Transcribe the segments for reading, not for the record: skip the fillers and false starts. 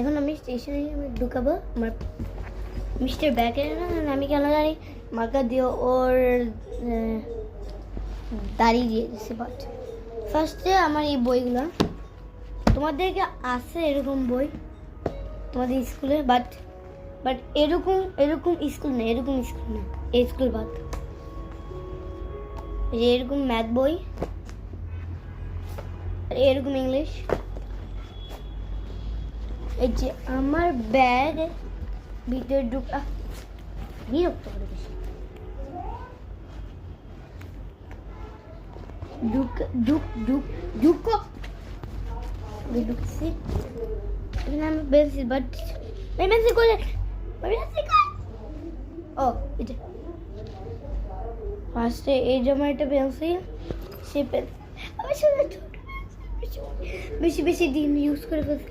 এখন আমি স্টেশনে ঢুকাবো আমার মিস্টার ব্যাগের না আমি কেন জানি মার্কার দিয়ে ওর দাঁড়িয়ে দিয়ে দিচ্ছে। বাট ফার্স্টে আমার এই বইগুলো তোমাদেরকে আছে এরকম বই তোমাদের স্কুলে, বাট এরকম স্কুল না, এরকম স্কুল না, এই স্কুল বাদ। এরকম ম্যাথ বই, এরকম ইংলিশ। এই যে আমার ব্যাগ ভিতরে ঢুকা বিরক্ত করে বেশি। ঢুকছি এখানে আমি পেন্সিল, বাট পেন্সিল করে ও এটা ফার্স্টে এই যে আমার একটা পেন্সিল, সে বেশি বেশি দিন ইউজ করে ফেলছি,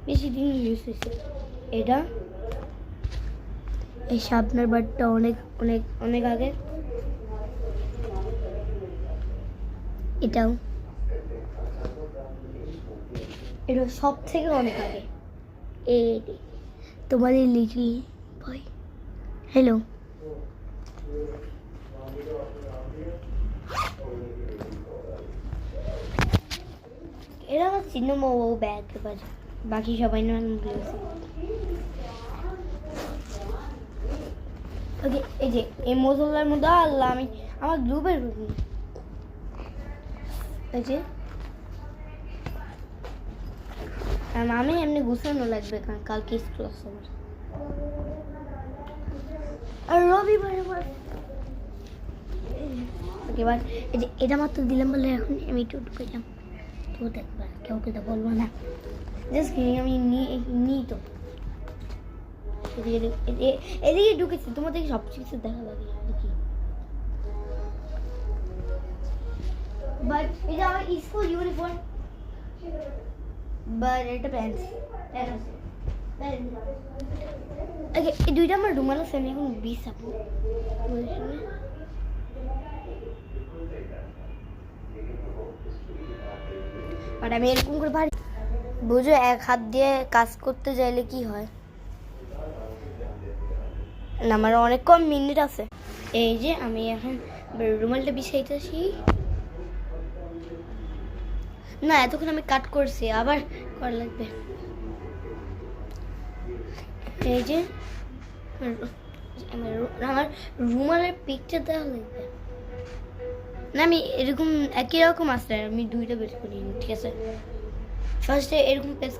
বেশি দিন ইউজ হয়েছে। এটা এই শার্পনার বারটা অনেক অনেক অনেক আগে। এটাও এটা সব থেকে অনেক আগে। এই তোমাদের লিটল বয় হ্যালো। এরা আমার চিহ্নমো ব্যাগ বাজে, বাকি সবাই নাম বলেছে। ওকে এই যে এই মশলার মধ্যে আল্লাহ আমি আমার গ্রুপের এই যে আমি এমনি গুছানো লাগবে কারণ কালকে স্কুল আছে আমার আর রবিবার আবার। ওকে এবার এই যে এটা মাত্র দিলাম বলে এখন আমি একটু ঢুকে যাম, কেউ দেখবে কেউ তো বলবো না, জাস্ট আমি নিই তো এদিকে ঢুকেছি। তোমাদেরকে সব কিছু দেখা লাগে দেখি, বাট এটা আমার স্কুল ইউনিফর্ম, বাট এটা প্যান্ট। ওকে এই দুইটা আমার রুমাল আছে, আমি এখন বিছাবো। বাট আমি এরকম করে ভারী বুঝো, এক হাত দিয়ে কাজ করতে চাইলে কি হয় না, আমার অনেক কম মিনিট আছে। এই যে আমি এখন রুমালটা বিছাইতেছি না, এতক্ষণ আমি কাট করছি, আবার করা লাগবে। এই যে আমার রুমালের পিকচার দেওয়া লাগবে না, আমি এরকম একই রকম আসলে আমি দুইটা বের করি, ঠিক আছে? ফার্স্টে এরকম পেজ